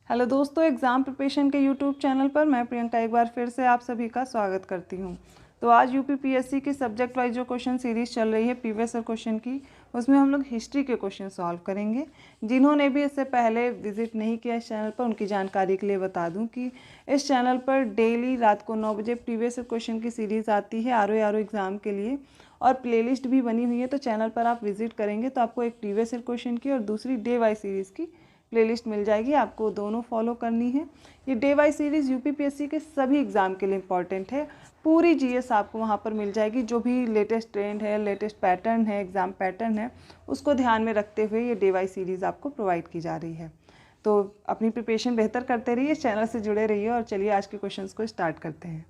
Hello दोस्तों, exam preparation के YouTube channel पर मैं प्रियंका एक बार फिर से आप सभी का स्वागत करती हूं। तो आज यूपीपीएससी की सब्जेक्ट वाइज जो क्वेश्चन सीरीज़ चल रही है प्रीवियस ईयर क्वेश्चन की, उसमें हम लोग हिस्ट्री के क्वेश्चन सॉल्व करेंगे। जिन्होंने भी इससे पहले विजिट नहीं किया इस चैनल पर, उनकी जानकारी के लिए बता दूं कि इस चैनल पर डेली रात को 9 बजे प्रीवियस ईयर क्वेश्चन की सीरीज़ आती है आर एग्ज़ाम के लिए, और प्लेलिस्ट भी बनी हुई है। तो चैनल पर आप विजिट करेंगे तो आपको एक प्रीवियस ईयर क्वेश्चन की और दूसरी डे वाइज सीरीज़ की प्लेलिस्ट मिल जाएगी। आपको दोनों फॉलो करनी है। ये डे वाइज सीरीज़ यूपीपीएससी के सभी एग्ज़ाम के लिए इम्पॉर्टेंट है। पूरी जीएस आपको वहाँ पर मिल जाएगी। जो भी लेटेस्ट ट्रेंड है, लेटेस्ट पैटर्न है, एग्ज़ाम पैटर्न है, उसको ध्यान में रखते हुए ये डे वाइज सीरीज़ आपको प्रोवाइड की जा रही है। तो अपनी प्रिपरेशन बेहतर करते रहिए, चैनल से जुड़े रहिए। और चलिए आज के क्वेश्चन को स्टार्ट करते हैं।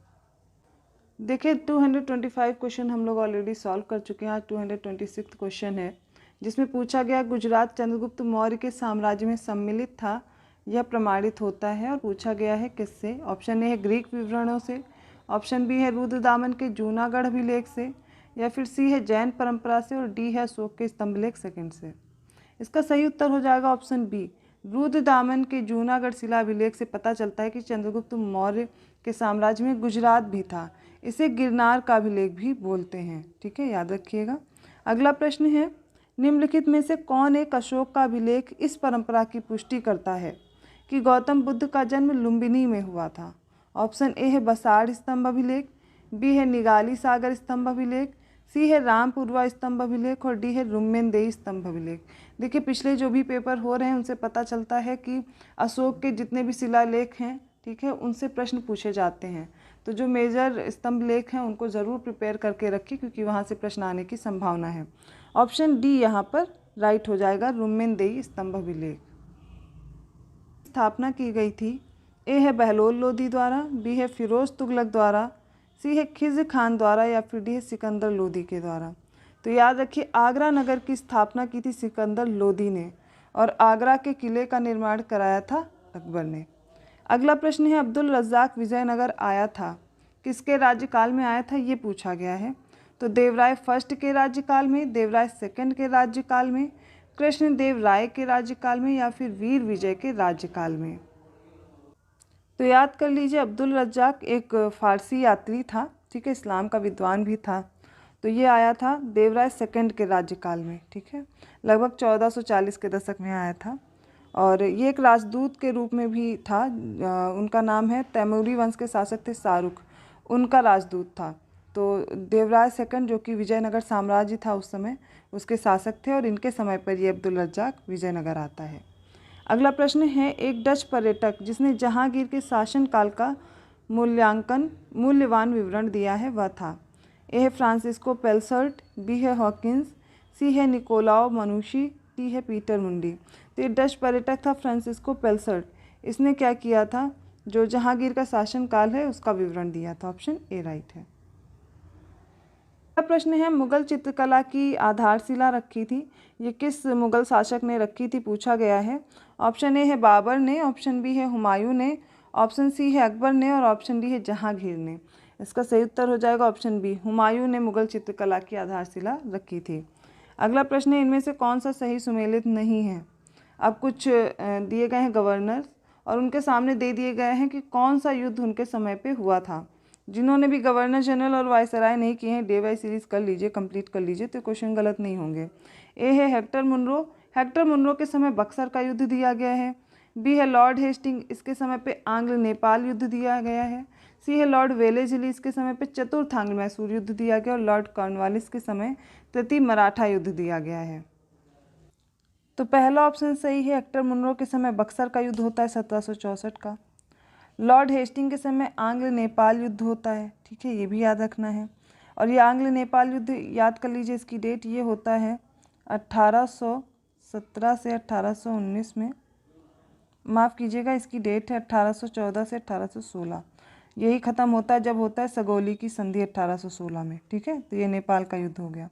देखिए 225 क्वेश्चन हम लोग ऑलरेडी सॉल्व कर चुके हैं। आज 226 क्वेश्चन है, जिसमें पूछा गया गुजरात चंद्रगुप्त मौर्य के साम्राज्य में सम्मिलित था, यह प्रमाणित होता है। और पूछा गया है किससे? ऑप्शन ए है ग्रीक विवरणों से, ऑप्शन बी है रुद्रदामन के जूनागढ़ अभिलेख से, या फिर सी है जैन परंपरा से, और डी है अशोक के स्तंभलेख सेकंड से। इसका सही उत्तर हो जाएगा ऑप्शन बी। रुद्रदामन के जूनागढ़ शिला अभिलेख से पता चलता है कि चंद्रगुप्त मौर्य के साम्राज्य में गुजरात भी था। इसे गिरनार का अभिलेख भी बोलते हैं। ठीक है, याद रखिएगा। अगला प्रश्न है, निम्नलिखित में से कौन एक अशोक का अभिलेख इस परंपरा की पुष्टि करता है कि गौतम बुद्ध का जन्म लुम्बिनी में हुआ था? ऑप्शन ए है बसाड़ स्तंभ अभिलेख, बी है निगाली सागर स्तंभ अभिलेख, सी है रामपुरवा स्तंभ अभिलेख, और डी है रुम्मेनदेई स्तंभ अभिलेख। देखिए पिछले जो भी पेपर हो रहे हैं उनसे पता चलता है कि अशोक के जितने भी शिलालेख हैं, ठीक है, उनसे प्रश्न पूछे जाते हैं। तो जो मेजर स्तंभ लेख हैं उनको ज़रूर प्रिपेयर करके रखिए, क्योंकि वहाँ से प्रश्न आने की संभावना है। ऑप्शन डी यहाँ पर राइट हो जाएगा, रुम्मेनदेई स्तंभ अभिलेख। स्थापना की गई थी। ए है बहलोल लोदी द्वारा, बी है फिरोज तुगलक द्वारा, सी है खिज़्र खान द्वारा, या फिर डी है सिकंदर लोदी के द्वारा। तो याद रखिए आगरा नगर की स्थापना की थी सिकंदर लोदी ने, और आगरा के किले का निर्माण कराया था अकबर ने। अगला प्रश्न है, अब्दुल रज़्ज़ाक विजयनगर आया था, किसके राज्यकाल में आया था, ये पूछा गया है। तो देवराय फर्स्ट के राज्यकाल में, देवराय सेकंड के राज्यकाल में, कृष्णदेव राय के राज्यकाल में, या फिर वीर विजय के राज्यकाल में। तो याद कर लीजिए, अब्दुल रज़्ज़ाक एक फारसी यात्री था, ठीक है, इस्लाम का विद्वान भी था। तो ये आया था देवराय सेकंड के राज्यकाल में, ठीक है, लगभग 1440 के दशक में आया था। और ये एक राजदूत के रूप में भी था। उनका नाम है, तैमूरी वंश के शासक थे शाहरुख, उनका राजदूत था। तो देवराय सेकंड जो कि विजयनगर साम्राज्य था उस समय, उसके शासक थे, और इनके समय पर ये अब्दुल रज़्ज़ाक विजयनगर आता है। अगला प्रश्न है, एक डच पर्यटक जिसने जहांगीर के शासनकाल का मूल्यवान विवरण दिया है वह था? ए है फ्रांसिस्को पेलसर्ट, बी है हॉकिंस, सी है निकोलाओ मनुशी, डी है पीटर मुंडी। तो ये डच पर्यटक था फ्रांसिस्को पेलसर्ट। इसने क्या किया था? जो जहांगीर का शासनकाल है उसका विवरण दिया था। ऑप्शन ए राइट है। अगला प्रश्न है, मुगल चित्रकला की आधारशिला रखी थी, ये किस मुगल शासक ने रखी थी पूछा गया है। ऑप्शन ए है बाबर ने, ऑप्शन बी है हुमायूं ने, ऑप्शन सी है अकबर ने, और ऑप्शन डी है जहांगीर ने। इसका सही उत्तर हो जाएगा ऑप्शन बी, हुमायूं ने मुगल चित्रकला की आधारशिला रखी थी। अगला प्रश्न है, इनमें से कौन सा सही सुमेलित नहीं है? अब कुछ दिए गए हैं गवर्नर्स, और उनके सामने दे दिए गए हैं कि कौन सा युद्ध उनके समय पे हुआ था। जिन्होंने भी गवर्नर जनरल और वायसराय नहीं किए हैं, डे वाइज सीरीज कर लीजिए, कंप्लीट कर लीजिए, तो क्वेश्चन गलत नहीं होंगे। ए है हेक्टर मुनरो, हेक्टर मुनरो के समय बक्सर का युद्ध दिया गया है। बी है लॉर्ड हेस्टिंग, इसके समय पे आंग्ल नेपाल युद्ध दिया गया है। सी है लॉर्ड वेलेस्ली, इसके समय पे चतुर्थ आंग्ल मैसूर युद्ध दिया गया, और लॉर्ड कॉर्नवालिस के समय तृतीय मराठा युद्ध दिया गया है। तो पहला ऑप्शन सही है, हेक्टर मुनरो के समय बक्सर का युद्ध होता है 1764 का। लॉर्ड हेस्टिंग के समय आंग्ल नेपाल युद्ध होता है, ठीक है, ये भी याद रखना है। और ये आंग्ल नेपाल युद्ध याद कर लीजिए, इसकी डेट ये होता है 1817 से 1819 में, माफ़ कीजिएगा, इसकी डेट है 1814 से 1816। यही ख़त्म होता है जब होता है सगौली की संधि 1816 में, ठीक है। तो ये नेपाल का युद्ध हो गया,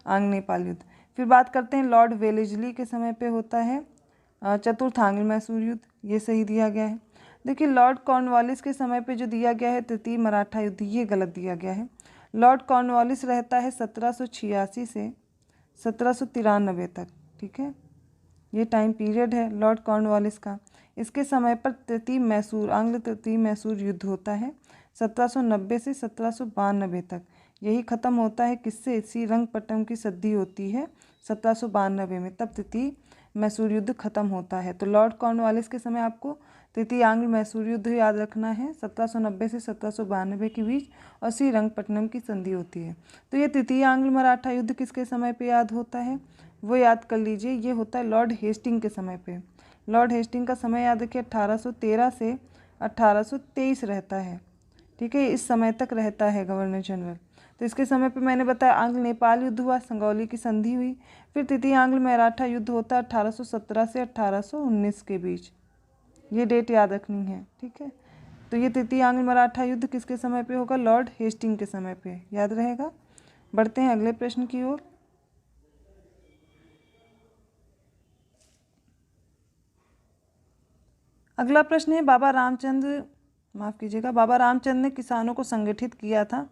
आंग्ल नेपाल युद्ध। फिर बात करते हैं लॉर्ड वेलेस्ली के समय पे होता है चतुर्थ आंग्ल मैसूर युद्ध, ये सही दिया गया है। देखिए लॉर्ड कॉर्नवालिस के समय पे जो दिया गया है तृतीय मराठा युद्ध, ये गलत दिया गया है। लॉर्ड कॉर्नवालिस रहता है 1786 से 1793 तक, ठीक है, ये टाइम पीरियड है लॉर्ड कॉर्नवालिस का। इसके समय पर तृतीय मैसूर आंग्ल तृतीय मैसूर युद्ध होता है 1790 से 1792 तक। यही ख़त्म होता है किससे? श्रीरंगपट्टनम की संधि होती है 1792 में, तब तृतीय मैसूर युद्ध खत्म होता है। तो लॉर्ड कॉर्नवालिस के समय आपको तृतीय आंग्ल मैसूर युद्ध याद रखना है 1790 से 1792 के बीच, और श्रीरंगपट्टनम की संधि होती है। तो ये तृतीय आंग्ल मराठा युद्ध किसके समय पे याद होता है? वो याद कर लीजिए, ये होता है लॉर्ड हेस्टिंग के समय पे। लॉर्ड हेस्टिंग का समय याद रखिए 1813 से 1823 रहता है, ठीक है, इस समय तक रहता है गवर्नर जनरल। तो इसके समय पे मैंने बताया आंग्ल नेपाल युद्ध हुआ, संगौली की संधि हुई, फिर तृतीय आंग्ल मराठा युद्ध होता है 1817 से 1819 के बीच। ये डेट याद रखनी है, ठीक है। तो ये तृतीय आंग्ल मराठा युद्ध किसके समय पे होगा? लॉर्ड हेस्टिंग के समय पे, याद रहेगा। बढ़ते हैं अगले प्रश्न की ओर। अगला प्रश्न है बाबा रामचंद्र ने किसानों को संगठित किया था।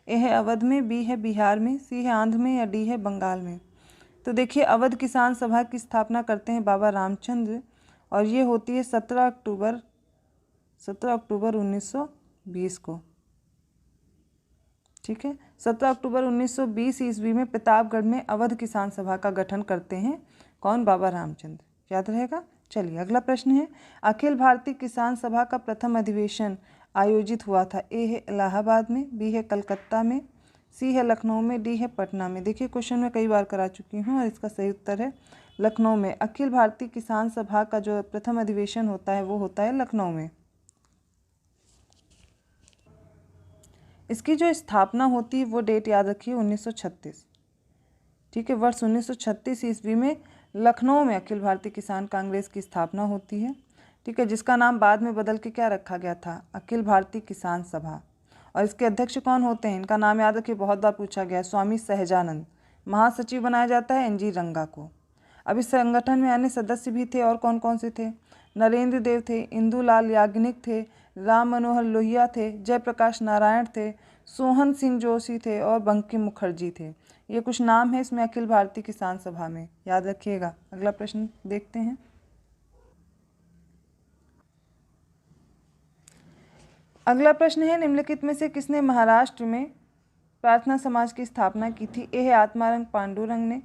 ए है अवध में, बी है बिहार में, सी है आंध्र में, या डी है बंगाल में। तो देखिए अवध किसान सभा की स्थापना करते हैं बाबा रामचंद्र, और ये होती है 17 अक्टूबर 1920 को, ठीक है। 17 अक्टूबर 1920 ईस्वी में प्रतापगढ़ में अवध किसान सभा का गठन करते हैं कौन? बाबा रामचंद्र, याद रहेगा। चलिए अगला प्रश्न है अखिल भारतीय किसान सभा का प्रथम अधिवेशन आयोजित हुआ था। ए है इलाहाबाद में, बी है कलकत्ता में, सी है लखनऊ में, डी है पटना में। देखिए क्वेश्चन में कई बार करा चुकी हूँ और इसका सही उत्तर है लखनऊ में। अखिल भारतीय किसान सभा का जो प्रथम अधिवेशन होता है वो होता है लखनऊ में। इसकी जो स्थापना होती है वो डेट याद रखिए 1936, ठीक है। वर्ष 1936 ईस्वी में लखनऊ में अखिल भारतीय किसान कांग्रेस की स्थापना होती है, ठीक है, जिसका नाम बाद में बदल के क्या रखा गया था? अखिल भारतीय किसान सभा। और इसके अध्यक्ष कौन होते हैं? इनका नाम याद रखिए, बहुत बार पूछा गया है, स्वामी सहजानंद। महासचिव बनाया जाता है एन जी रंगा को। अब इस संगठन में अन्य सदस्य भी थे, और कौन कौन से थे? नरेंद्र देव थे, इंदुलाल याग्निक थे, राम मनोहर लोहिया थे, जयप्रकाश नारायण थे, सोहन सिंह जोशी थे, और बंकिम मुखर्जी थे। ये कुछ नाम है इसमें अखिल भारतीय किसान सभा में, याद रखिएगा। अगला प्रश्न देखते हैं। अगला प्रश्न है निम्नलिखित में से किसने महाराष्ट्र में प्रार्थना समाज की स्थापना की थी? ए है आत्माराम पांडुरंग ने,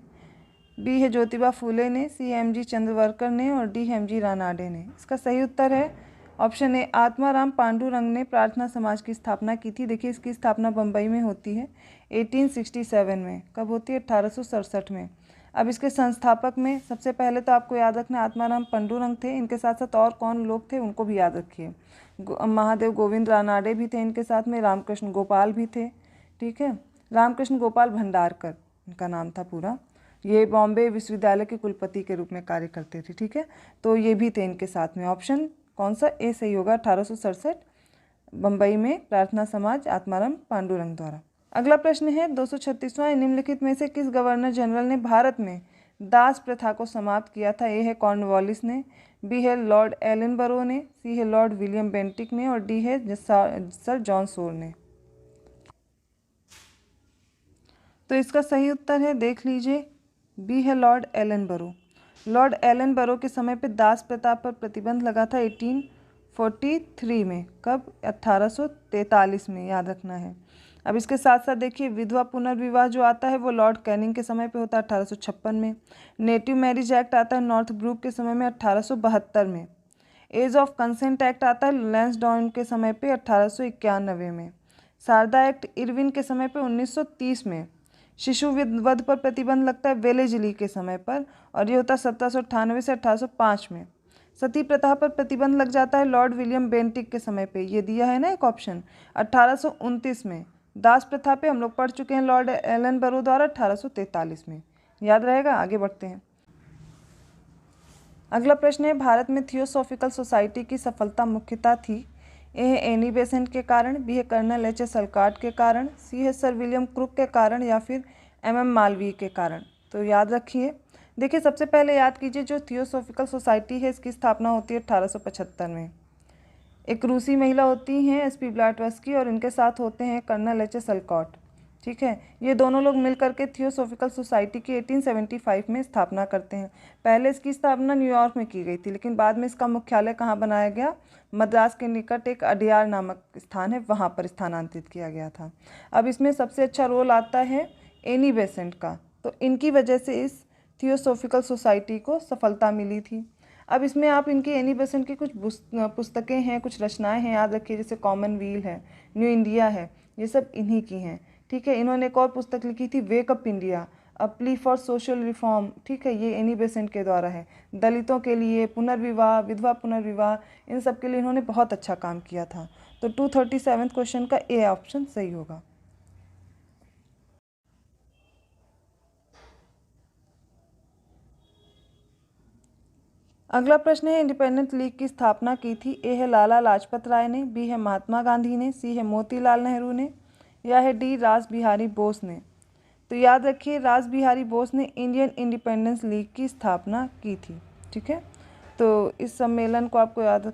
बी है ज्योतिबा फूले ने, सी है एम जी चंद्रवरकर ने, और डी है एम जी रानाडे ने। इसका सही उत्तर है ऑप्शन ए, आत्माराम पांडुरंग ने प्रार्थना समाज की स्थापना की थी। देखिए इसकी स्थापना बम्बई में होती है 1867 में। कब होती है? 1867 में। अब इसके संस्थापक में सबसे पहले तो आपको याद रखना आत्माराम पांडुरंग थे, इनके साथ साथ और कौन लोग थे उनको भी याद रखिए। महादेव गोविंद रानाडे भी थे इनके साथ में, रामकृष्ण गोपाल भी थे, ठीक है। रामकृष्ण गोपाल भंडारकर इनका नाम था पूरा। ये बॉम्बे विश्वविद्यालय के कुलपति के रूप में कार्य करते थे, ठीक है। तो ये भी थे इनके साथ में। ऑप्शन कौन सा? ए सही होगा, 1867 बम्बई में प्रार्थना समाज आत्माराम पांडुरंग द्वारा। अगला प्रश्न है 236वां, निम्नलिखित में से किस गवर्नर जनरल ने भारत में दास प्रथा को समाप्त किया था? ए है कॉर्नवालिस ने, बी है लॉर्ड एलनबरो ने, सी है लॉर्ड विलियम बेंटिक ने, और डी है सर जॉन सोर ने। तो इसका सही उत्तर है, देख लीजिए, बी है लॉर्ड एलनबरो। लॉर्ड एलनबरो के समय पे दास प्रथा पर प्रतिबंध लगा था 1843 में। कब? 1843 में, याद रखना है। अब इसके साथ साथ देखिए विधवा पुनर्विवाह जो आता है वो लॉर्ड कैनिंग के समय पे होता है 1856 में। नेटिव मैरिज एक्ट आता है नॉर्थ ब्रूक के समय में 1872 में। एज ऑफ कंसेंट एक्ट आता है लैंसडाउन के समय पे 1891 में। शारदा एक्ट इरविन के समय पे 1930 में। शिशु वध पर प्रतिबंध लगता है वेलेजली के समय पर, और ये होता है 1798 से 1805 में। सती प्रथा पर प्रतिबंध लग जाता है लॉर्ड विलियम बेंटिक के समय पे, ये दिया है ना एक ऑप्शन, 1829 में। दास प्रथा पे हम लोग पढ़ चुके हैं लॉर्ड एलनबरो द्वारा 1843 में, याद रहेगा। आगे बढ़ते हैं। अगला प्रश्न है भारत में थियोसॉफिकल सोसाइटी की सफलता मुख्यतः थी। ए है एनी बेसेंट के कारण, बी है कर्नल एच एस अलकाट के कारण, सी है सर विलियम क्रुक के कारण, या फिर एम मालवीय के कारण। तो याद रखिए, देखिए सबसे पहले याद कीजिए जो थियोसॉफिकल सोसाइटी है इसकी स्थापना होती है 1875 में। एक रूसी महिला होती हैं एस पी ब्लैटवर्स्की, और इनके साथ होते हैं कर्नल एच एस अलकाट। ठीक है। ये दोनों लोग मिल करके थियोसॉफिकल सोसाइटी की 1875 में स्थापना करते हैं। पहले इसकी स्थापना न्यूयॉर्क में की गई थी, लेकिन बाद में इसका मुख्यालय कहाँ बनाया गया? मद्रास के निकट एक अडियार नामक स्थान है, वहाँ पर स्थानांतरित किया गया था। अब इसमें सबसे अच्छा रोल आता है एनी बेसेंट का, तो इनकी वजह से इस थियोसॉफिकल सोसाइटी को सफलता मिली थी। अब इसमें आप इनकी एनी बेसेंट की कुछ पुस्तकें हैं, कुछ रचनाएं हैं, याद रखिए, जैसे कॉमनवील है, न्यू इंडिया है, ये सब इन्हीं की हैं। ठीक है। इन्होंने एक और पुस्तक लिखी थी, wake up India, a plea for social reform. ठीक है, ये एनी बेसेंट के द्वारा है। दलितों के लिए, पुनर्विवाह, विधवा पुनर्विवाह, इन सब के लिए इन्होंने बहुत अच्छा काम किया था। तो 237 क्वेश्चन का ए ऑप्शन सही होगा। अगला प्रश्न है, इंडिपेंडेंट लीग की स्थापना की थी? ए है लाला लाजपत राय ने, बी है महात्मा गांधी ने, सी है मोतीलाल नेहरू ने, या है डी रास बिहारी बोस ने? तो याद रखिए, रास बिहारी बोस ने इंडियन इंडिपेंडेंस लीग की स्थापना की थी। ठीक है, तो इस सम्मेलन को आपको याद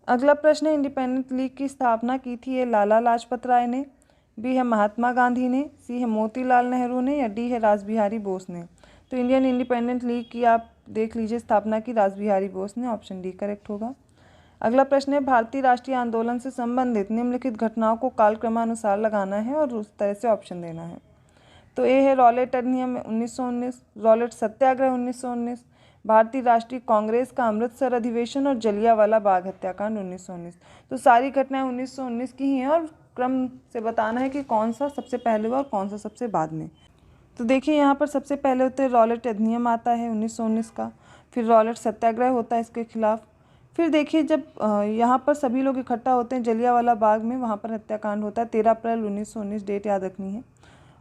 अगला प्रश्न है, इंडिपेंडेंट लीग की स्थापना की थी? ए लाला लाजपत राय ने, बी है महात्मा गांधी ने, सी है मोतीलाल नेहरू ने, या डी है रास बिहारी बोस ने? तो इंडियन इंडिपेंडेंट लीग की आप देख लीजिए, स्थापना की रास बिहारी बोस ने। ऑप्शन डी करेक्ट होगा। अगला प्रश्न है, भारतीय राष्ट्रीय आंदोलन से संबंधित निम्नलिखित घटनाओं को कालक्रमानुसार लगाना है और उस तरह से ऑप्शन देना है। तो ए है रॉलेट अधिनियम 1919, रॉलेट सत्याग्रह 1919, भारतीय राष्ट्रीय कांग्रेस का अमृतसर अधिवेशन और जलियांवाला बाग हत्याकांड 1919। तो सारी घटनाएं 1919 की ही हैं और क्रम से बताना है कि कौन सा सबसे पहले हुआ और कौन सा सबसे बाद में। तो देखिए, यहाँ पर सबसे पहले होते हैं रॉलेट अधिनियम आता है 1919 का, फिर रॉलेट सत्याग्रह होता है इसके खिलाफ, फिर देखिए जब यहाँ पर सभी लोग इकट्ठा होते हैं जलियांवाला बाग में, वहाँ पर हत्याकांड होता है 13 अप्रैल 1919, डेट याद रखनी है।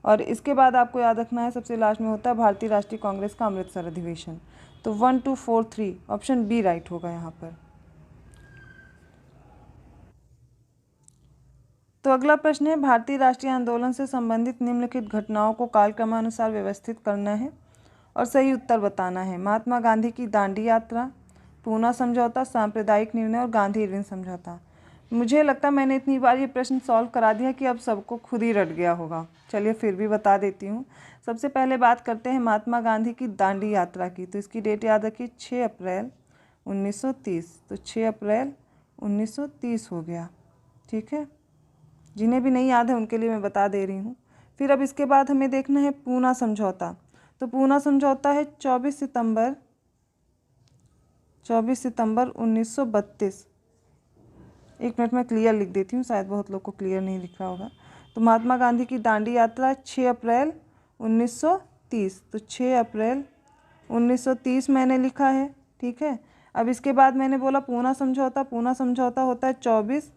और इसके बाद आपको याद रखना है, सबसे लास्ट में होता है भारतीय राष्ट्रीय कांग्रेस का अमृतसर अधिवेशन। तो 1 2 4 3 ऑप्शन बी राइट होगा यहाँ पर। तो अगला प्रश्न है, भारतीय राष्ट्रीय आंदोलन से संबंधित निम्नलिखित घटनाओं को कालक्रमानुसार व्यवस्थित करना है और सही उत्तर बताना है। महात्मा गांधी की दांडी यात्रा, पूना समझौता, सांप्रदायिक निर्णय और गांधी इरविन समझौता। मुझे लगता है मैंने इतनी बार ये प्रश्न सॉल्व करा दिया कि अब सबको खुद ही रट गया होगा। चलिए फिर भी बता देती हूँ। सबसे पहले बात करते हैं महात्मा गांधी की दांडी यात्रा की। तो इसकी डेट याद रखिए, 6 अप्रैल 1930। तो 6 अप्रैल 1930 हो गया। ठीक है, जिन्हें भी नहीं याद है उनके लिए मैं बता दे रही हूँ। फिर अब इसके बाद हमें देखना है पूना समझौता। तो पूना समझौता है 24 सितंबर 1932। एक मिनट में क्लियर लिख देती हूँ, शायद बहुत लोग को क्लियर नहीं लिख रहा होगा। तो महात्मा गांधी की दांडी यात्रा 6 अप्रैल 1930। तो 6 अप्रैल 1930 मैंने लिखा है। ठीक है, अब इसके बाद मैंने बोला पूना समझौता। पूना समझौता होता है 24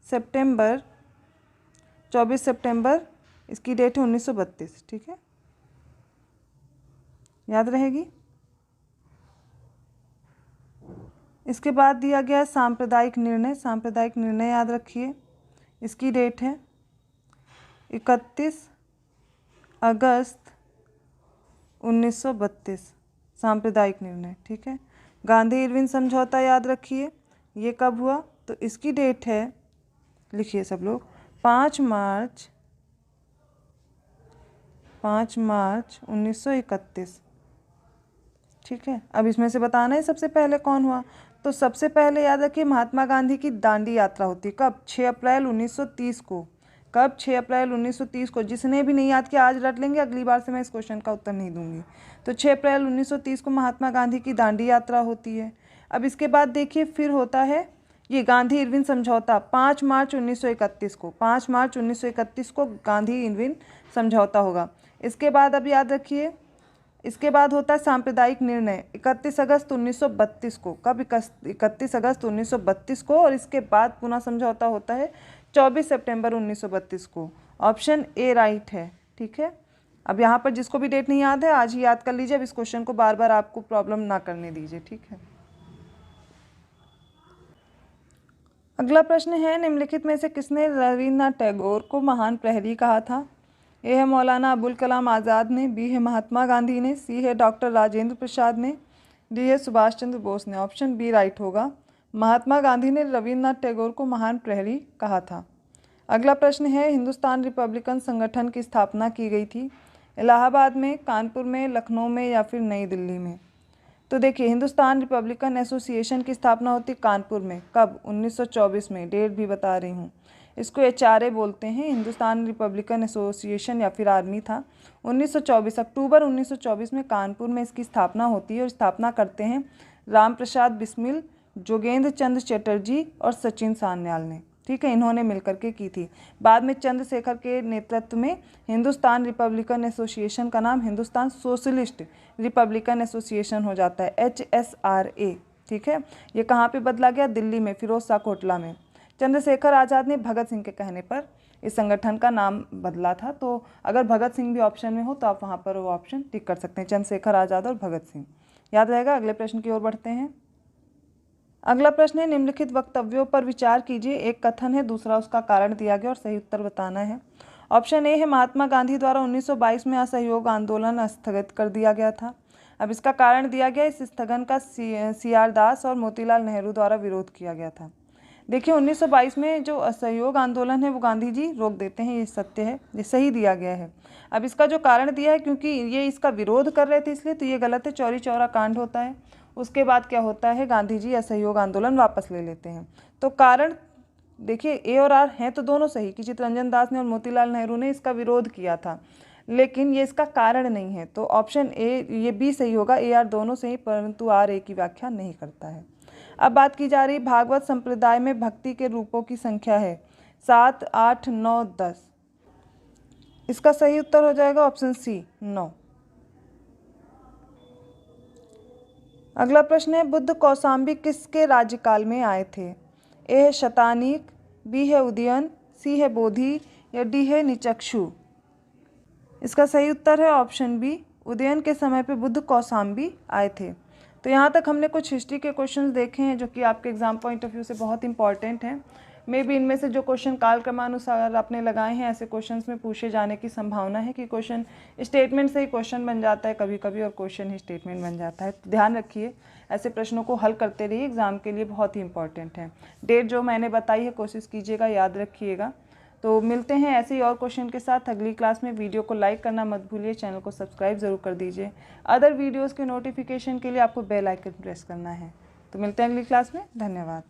सितंबर, इसकी डेट है 1932। ठीक है, याद रहेगी। इसके बाद दिया गया है सांप्रदायिक निर्णय। सांप्रदायिक निर्णय याद रखिए, इसकी डेट है 31 अगस्त 1932, सांप्रदायिक निर्णय। ठीक है, गांधी इरविन समझौता याद रखिए, ये कब हुआ? तो इसकी डेट है, लिखिए सब लोग, 5 मार्च 1931। ठीक है, अब इसमें से बताना है सबसे पहले कौन हुआ। तो सबसे पहले याद रखिए महात्मा गांधी की दांडी यात्रा होती है कब? 6 अप्रैल 1930 को। कब? 6 अप्रैल 1930 को। जिसने भी नहीं याद किया आज रट लेंगे, अगली बार से मैं इस क्वेश्चन का उत्तर नहीं दूंगी। तो 6 अप्रैल 1930 को महात्मा गांधी की दांडी यात्रा होती है। अब इसके बाद देखिए फिर होता है ये गांधी इरविन समझौता 5 मार्च 1931 को। 5 मार्च 1931 को गांधी इरविन समझौता होगा। इसके बाद अब याद रखिए, इसके बाद होता है सांप्रदायिक निर्णय 31 अगस्त 1932 को। कब? 31 अगस्त 1932 को। और इसके बाद पुनः समझौता होता है 24 सितंबर 1932 को। ऑप्शन ए राइट है। ठीक है, अब यहाँ पर जिसको भी डेट नहीं याद है आज ही याद कर लीजिए। अब इस क्वेश्चन को बार बार आपको प्रॉब्लम ना करने दीजिए। ठीक है, अगला प्रश्न है, निम्नलिखित में से किसने रविन्द्रनाथ टैगोर को महान प्रहरी कहा था? ए है मौलाना अबुल कलाम आज़ाद ने, बी है महात्मा गांधी ने, सी है डॉक्टर राजेंद्र प्रसाद ने, डी है सुभाष चंद्र बोस ने। ऑप्शन बी राइट होगा, महात्मा गांधी ने रविन्द्रनाथ टैगोर को महान प्रहरी कहा था। अगला प्रश्न है, हिंदुस्तान रिपब्लिकन संगठन की स्थापना की गई थी इलाहाबाद में, कानपुर में, लखनऊ में या फिर नई दिल्ली में? तो देखिए, हिंदुस्तान रिपब्लिकन एसोसिएशन की स्थापना होती कानपुर में। कब? 1924 में। डेट भी बता रही हूँ। इसको HRA बोलते हैं, हिंदुस्तान रिपब्लिकन एसोसिएशन या फिर आर्मी था। 1924 अक्टूबर 1924 में कानपुर में इसकी स्थापना होती है और स्थापना करते हैं राम प्रसाद बिस्मिल, जोगेंद्र चंद्र चटर्जी और सचिन सान्याल ने। ठीक है, इन्होंने मिलकर के की थी। बाद में चंद्रशेखर के नेतृत्व में हिंदुस्तान रिपब्लिकन एसोसिएशन का नाम हिंदुस्तान सोशलिस्ट रिपब्लिकन एसोसिएशन हो जाता है, HSRA। ठीक है, ये कहाँ पे बदला गया? दिल्ली में, फिरोज शाह कोटला में। चंद्रशेखर आज़ाद ने भगत सिंह के कहने पर इस संगठन का नाम बदला था। तो अगर भगत सिंह भी ऑप्शन में हो तो आप वहाँ पर वो ऑप्शन टिक कर सकते हैं, चंद्रशेखर आज़ाद और भगत सिंह। याद रहेगा। अगले प्रश्न की ओर बढ़ते हैं। अगला प्रश्न है, निम्नलिखित वक्तव्यों पर विचार कीजिए। एक कथन है, दूसरा उसका कारण दिया गया और सही उत्तर बताना है। ऑप्शन ए है, महात्मा गांधी द्वारा 1922 में असहयोग आंदोलन स्थगित कर दिया गया था। अब इसका कारण दिया गया, इस स्थगन का CR दास और मोतीलाल नेहरू द्वारा विरोध किया गया था। देखिए, 1922 में जो असहयोग आंदोलन है वो गांधी जी रोक देते हैं, ये सत्य है, ये सही दिया गया है। अब इसका जो कारण दिया है, क्योंकि ये इसका विरोध कर रहे थे इसलिए, तो ये गलत है। चौरी चौरा कांड होता है, उसके बाद क्या होता है, गांधी जी असहयोग आंदोलन वापस ले लेते हैं। तो कारण देखिए, ए और आर हैं तो दोनों सही कि चित्तरंजन दास ने और मोतीलाल नेहरू ने इसका विरोध किया था, लेकिन ये इसका कारण नहीं है। तो ऑप्शन ए, ये बी सही होगा। ए आर दोनों सही, परंतु आर ए की व्याख्या नहीं करता है। अब बात की जा रही, भागवत संप्रदाय में भक्ति के रूपों की संख्या है 7, 8, 9, 10। इसका सही उत्तर हो जाएगा ऑप्शन सी, 9। अगला प्रश्न है, बुद्ध कौशाम्बी किसके राज्यकाल में आए थे? ए है शतानीक, बी है उदयन, सी है बोधि या डी है निचक्षु? इसका सही उत्तर है ऑप्शन बी, उदयन के समय पे बुद्ध कौशाम्बी आए थे। तो यहाँ तक हमने कुछ हिस्ट्री के क्वेश्चंस देखे हैं जो कि आपके एग्जाम पॉइंट ऑफ व्यू से बहुत इंपॉर्टेंट हैं। मे भी इनमें से जो क्वेश्चन कालक्रमानुसार आपने लगाए हैं, ऐसे क्वेश्चंस में पूछे जाने की संभावना है कि क्वेश्चन स्टेटमेंट से ही क्वेश्चन बन जाता है कभी कभी, और क्वेश्चन ही स्टेटमेंट बन जाता है। तो ध्यान रखिए, ऐसे प्रश्नों को हल करते रहिए, एग्जाम के लिए बहुत ही इंपॉर्टेंट है। डेट जो मैंने बताई है कोशिश कीजिएगा याद रखिएगा। तो मिलते हैं ऐसे ही और क्वेश्चन के साथ अगली क्लास में। वीडियो को लाइक करना मत भूलिए, चैनल को सब्सक्राइब ज़रूर कर दीजिए। अदर वीडियोस के नोटिफिकेशन के लिए आपको बेल आइकन प्रेस करना है। तो मिलते हैं अगली क्लास में। धन्यवाद।